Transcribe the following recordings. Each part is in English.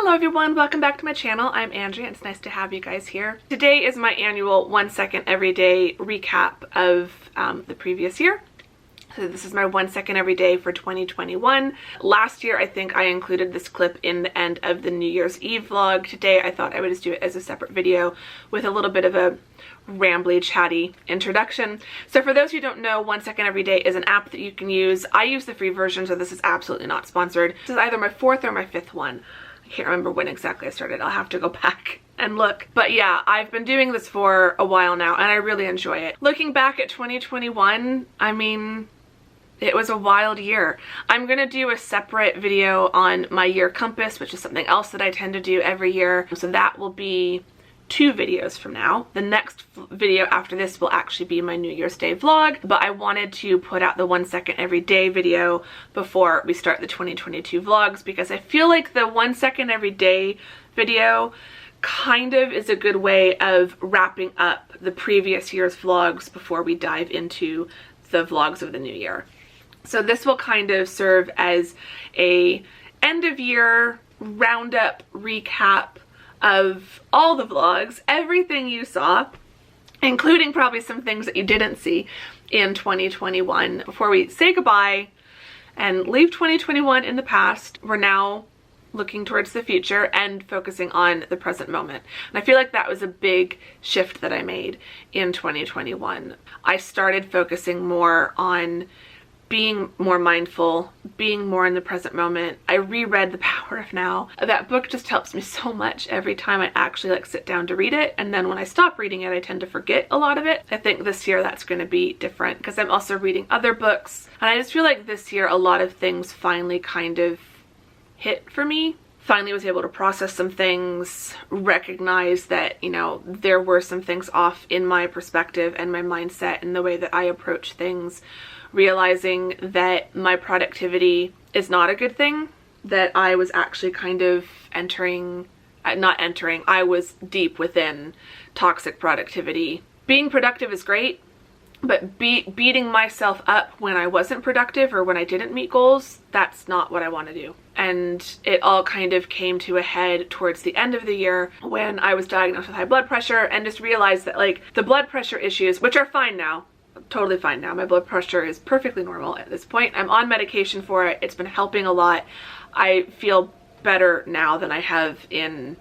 Hello everyone, welcome back to my channel. I'm Andrea. It's nice to have you guys here. Today is my annual 1 second every day recap of the previous year. So this is my 1 second every day for 2021. Last year, I think I included this clip in the end of the New Year's Eve vlog. Today, I thought I would just do it as a separate video with a little bit of a rambly, chatty introduction. So for those who don't know, 1 second every day is an app that you can use. I use the free version, so this is absolutely not sponsored. This is either my 4th or my 5th one. I can't remember when exactly I started. I'll have to go back and look. But yeah, I've been doing this for a while now and I really enjoy it. Looking back at 2021, I mean, it was a wild year. I'm gonna do a separate video on my year compass, which is something else that I tend to do every year. So that will be 2 videos from now. The next video after this will actually be my New Year's Day vlog, but I wanted to put out the 1 second every day video before we start the 2022 vlogs because I feel like the 1 second every day video kind of is a good way of wrapping up the previous year's vlogs before we dive into the vlogs of the new year. So this will kind of serve as a end of year roundup recap of all the vlogs, everything you saw, including probably some things that you didn't see in 2021. Before we say goodbye and leave 2021 in the past, we're now looking towards the future and focusing on the present moment. And I feel like that was a big shift that I made in 2021. I started focusing more on being more mindful, being more in the present moment. I reread The Power of Now. That book just helps me so much every time I actually sit down to read it. And then when I stop reading it, I tend to forget a lot of it. I think this year that's going to be different because I'm also reading other books. And I just feel like this year a lot of things finally kind of hit for me. Finally was able to process some things, recognize that, you know, there were some things off in my perspective and my mindset and the way that I approach things. Realizing that my productivity is not a good thing, that I was actually kind of I was deep within toxic productivity. Being productive is great, but beating myself up when I wasn't productive or when I didn't meet goals, that's not what I want to do. And it all kind of came to a head towards the end of the year when I was diagnosed with high blood pressure and just realized that like the blood pressure issues, which are fine now, totally fine now. My blood pressure is perfectly normal at this point. I'm on medication for it. It's been helping a lot. I feel better now than I have in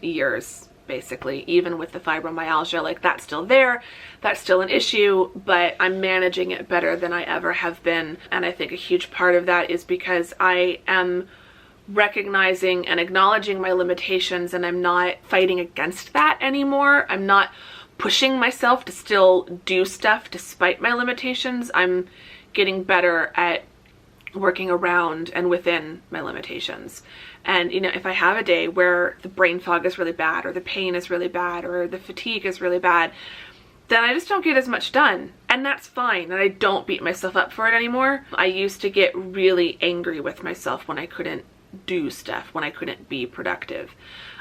years, basically. Even with the fibromyalgia, like that's still there. That's still an issue, but I'm managing it better than I ever have been. And I think a huge part of that is because I am recognizing and acknowledging my limitations and I'm not fighting against that anymore. I'm not pushing myself to still do stuff despite my limitations. I'm getting better at working around and within my limitations. And you know, if I have a day where the brain fog is really bad or the pain is really bad or the fatigue is really bad, then I just don't get as much done. And that's fine. And I don't beat myself up for it anymore. I used to get really angry with myself when I couldn't do stuff, when I couldn't be productive.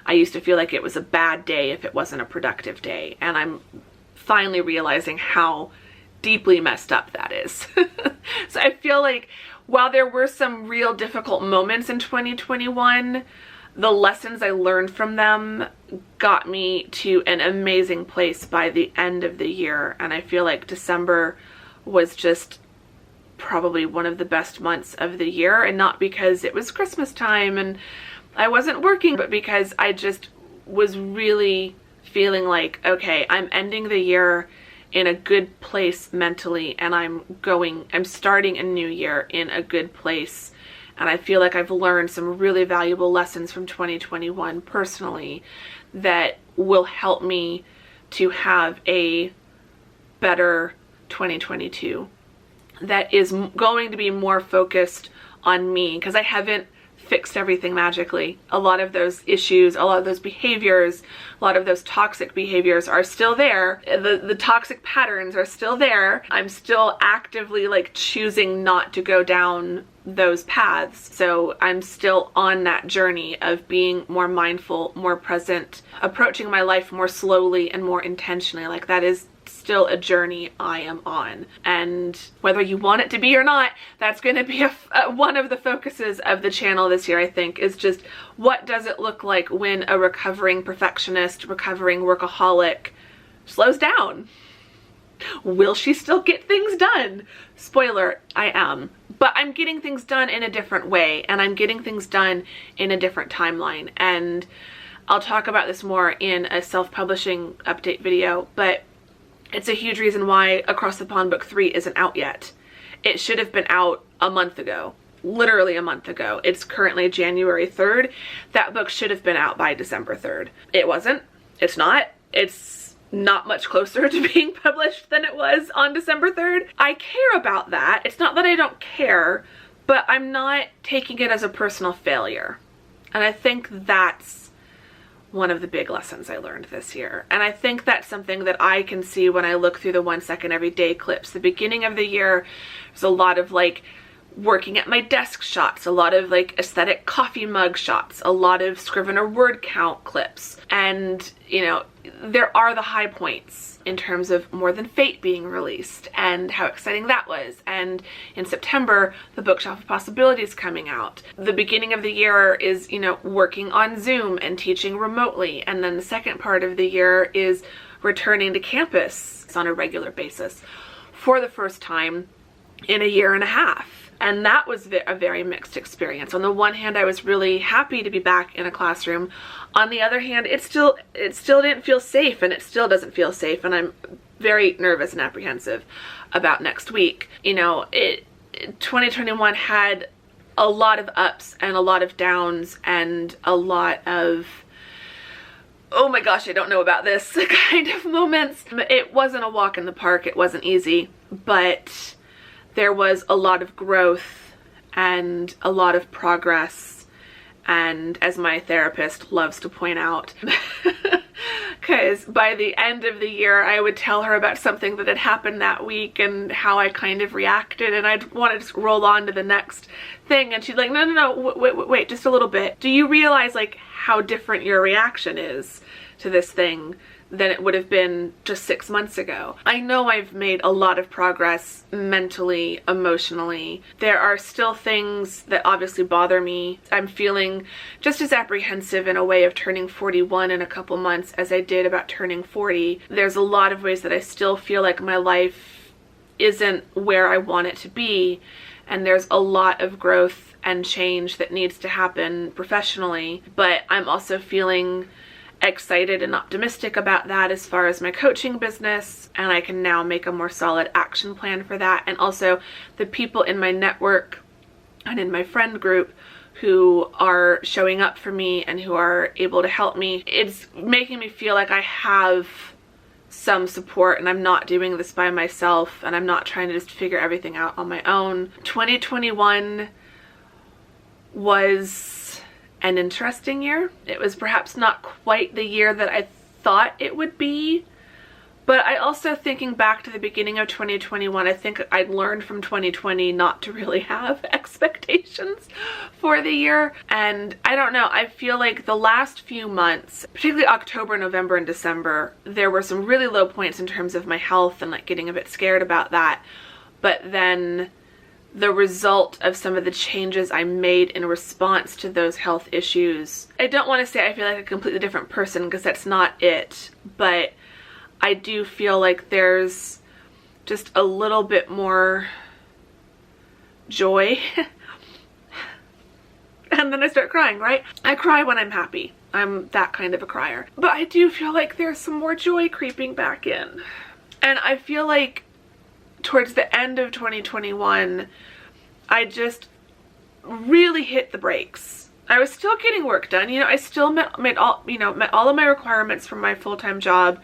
I used to feel like it was a bad day if it wasn't a productive day. And I'm finally realizing how deeply messed up that is. So I feel like while there were some real difficult moments in 2021, the lessons I learned from them got me to an amazing place by the end of the year. And I feel like December was just probably one of the best months of the year, and not because it was Christmas time and I wasn't working, but because I just was really feeling like, okay, I'm ending the year in a good place mentally and I'm starting a new year in a good place. And I feel like I've learned some really valuable lessons from 2021 personally that will help me to have a better 2022 that is going to be more focused on me, because I haven't fixed everything magically. A lot of those issues, a lot of those behaviors, a lot of those toxic behaviors are still there. The toxic patterns are still there. I'm still actively like choosing not to go down those paths. So I'm still on that journey of being more mindful, more present, approaching my life more slowly and more intentionally. Like that is still a journey I am on. And whether you want it to be or not, that's going to be one of the focuses of the channel this year, I think, is just what does it look like when a recovering perfectionist, recovering workaholic slows down? Will she still get things done? Spoiler, I am. But I'm getting things done in a different way, and I'm getting things done in a different timeline. And I'll talk about this more in a self-publishing update video, but it's a huge reason why Across the Pond Book 3 isn't out yet. It should have been out a month ago. Literally a month ago. It's currently January 3rd. That book should have been out by December 3rd. It wasn't. It's not. It's not much closer to being published than it was on December 3rd. I care about that. It's not that I don't care, but I'm not taking it as a personal failure. And I think that's one of the big lessons I learned this year. And I think that's something that I can see when I look through the 1 second every day clips. The beginning of the year, there's a lot of like working at my desk shots, a lot of like aesthetic coffee mug shots, a lot of Scrivener word count clips. And, you know, there are the high points in terms of More Than Fate being released and how exciting that was. And in September, the Bookshelf of Possibilities coming out. The beginning of the year is, you know, working on Zoom and teaching remotely. And then the second part of the year is returning to campus on a regular basis for the first time in a year and a half. And that was a very mixed experience. On the one hand, I was really happy to be back in a classroom. On the other hand, it still didn't feel safe, and it still doesn't feel safe. And I'm very nervous and apprehensive about next week. You know, 2021 had a lot of ups and a lot of downs and a lot of, oh my gosh, I don't know about this kind of moments. It wasn't a walk in the park. It wasn't easy, but there was a lot of growth and a lot of progress, and as my therapist loves to point out, because by the end of the year I would tell her about something that had happened that week and how I kind of reacted, and I'd want to just roll on to the next thing, and she'd like, no, wait, just a little bit. Do you realize like how different your reaction is to this thing than it would have been just 6 months ago? I know I've made a lot of progress mentally, emotionally. There are still things that obviously bother me. I'm feeling just as apprehensive in a way of turning 41 in a couple months as I did about turning 40. There's a lot of ways that I still feel like my life isn't where I want it to be, and there's a lot of growth and change that needs to happen professionally, but I'm also feeling excited and optimistic about that as far as my coaching business, and I can now make a more solid action plan for that. And also the people in my network and in my friend group who are showing up for me and who are able to help me, it's making me feel like I have some support and I'm not doing this by myself, and I'm not trying to just figure everything out on my own. 2021 was an interesting year. It was perhaps not quite the year that I thought it would be, but I also, thinking back to the beginning of 2021, I think I learned from 2020 not to really have expectations for the year. And I don't know, I feel like the last few months, particularly October, November, and December, there were some really low points in terms of my health and like getting a bit scared about that. But then the result of some of the changes I made in response to those health issues, I don't want to say I feel like a completely different person, because that's not it, but I do feel like there's just a little bit more joy. And then I start crying, right? I cry when I'm happy. I'm that kind of a crier. But I do feel like there's some more joy creeping back in. And I feel like towards the end of 2021, I just really hit the brakes. I was still getting work done. You know, I still met all of my requirements from my full-time job.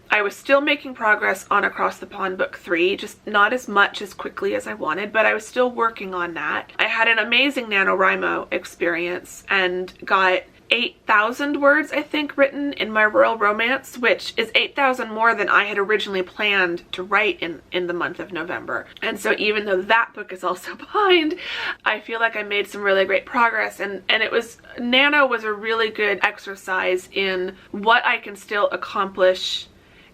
I was still making progress on Across the Pond Book 3, just not as much as quickly as I wanted, but I was still working on that. I had an amazing NaNoWriMo experience and got 8,000 words, I think, written in my Royal Romance, which is 8,000 more than I had originally planned to write in the month of November. And so even though that book is also behind, I feel like I made some really great progress, and Nano was a really good exercise in what I can still accomplish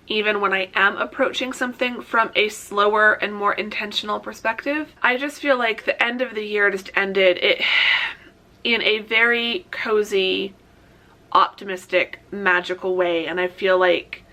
even when I am approaching something from a slower and more intentional perspective. I just feel like the end of the year just ended in a very cozy, optimistic, magical way, and I feel like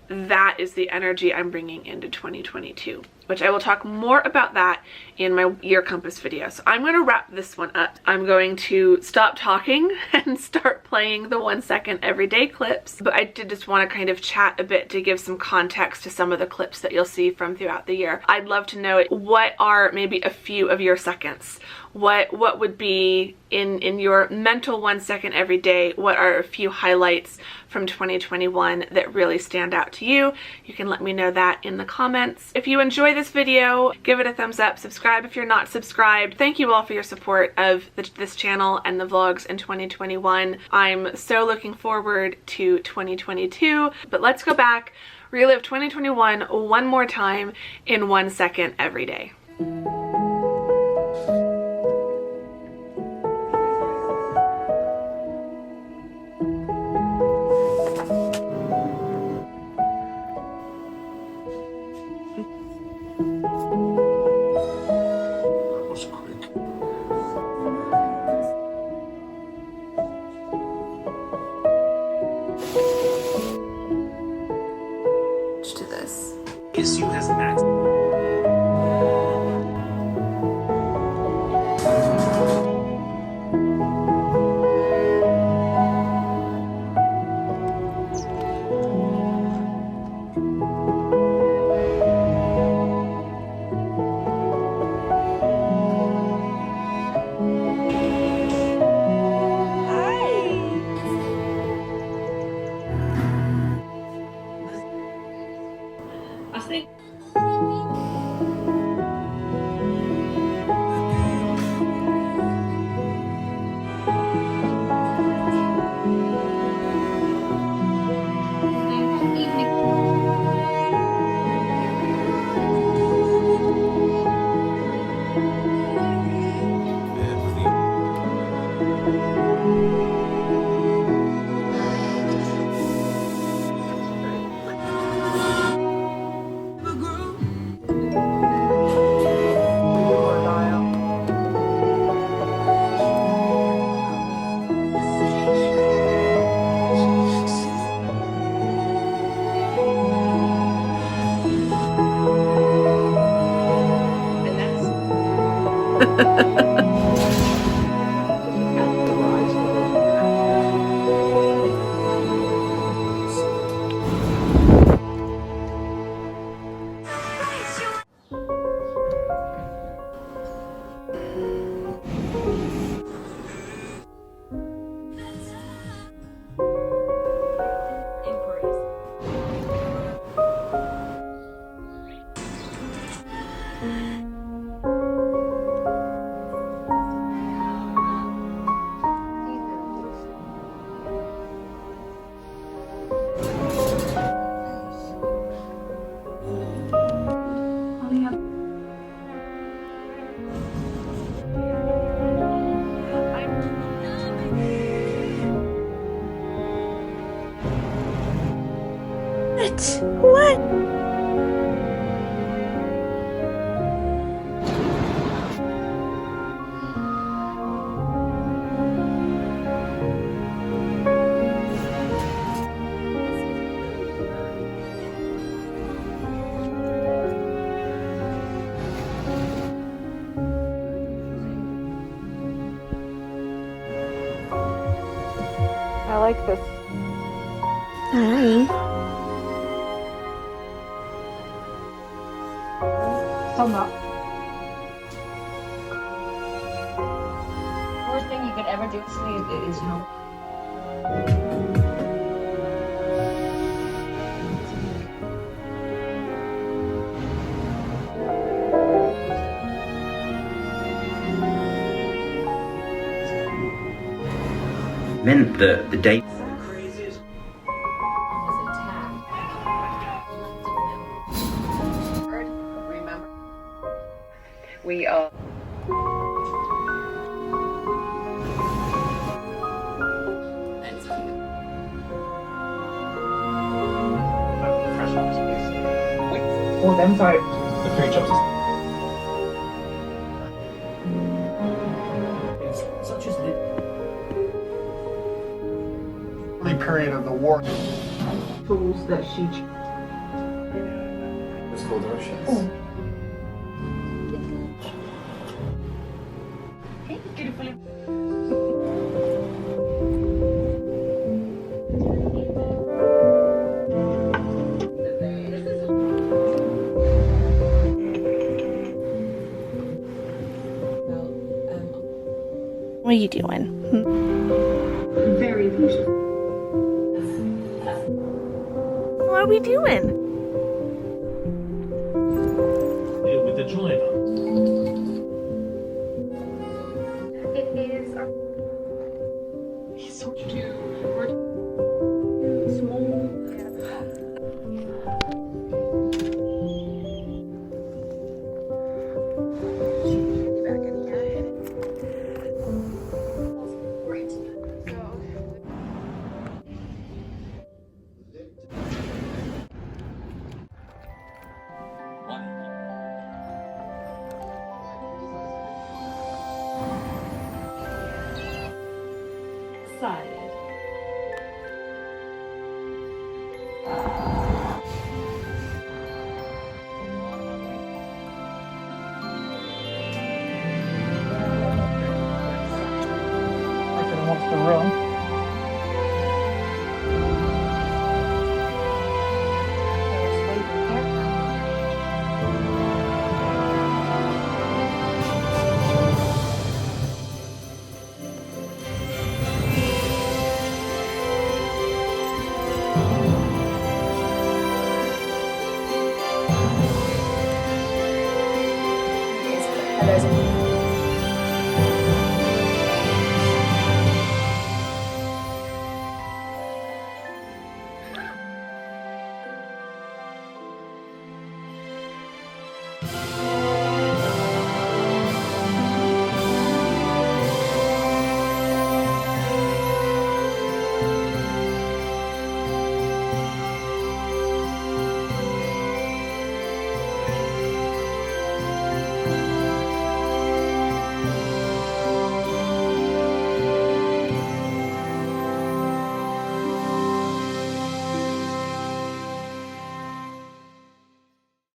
that is the energy I'm bringing into 2022, which I will talk more about that in my year compass video. So I'm going to wrap this one up. I'm going to stop talking and start playing the 1 second everyday clips, but I did just want to kind of chat a bit to give some context to some of the clips that you'll see from throughout the year. I'd love to know what are maybe a few of your seconds. What would be in your mental 1 second every day? What are a few highlights from 2021 that really stand out to you? You can let me know that in the comments. If you enjoy this video, give it a thumbs up, subscribe if you're not subscribed. Thank you all for your support of this channel and the vlogs in 2021. I'm so looking forward to 2022, but let's go back, relive 2021 one more time in 1 second every day. To this. Issue has max. I think What? I like this. Hi. Worst thing you could ever do to me is help. meant that the date. Remember, we Fresh. Oh, I'm sorry. The three choices. Such as the Early period of the war. Tools that she. It's called oceans. Oh. Beautifully. What are you doing? Very beautiful. What are we doing? With the joiner. It is Excited.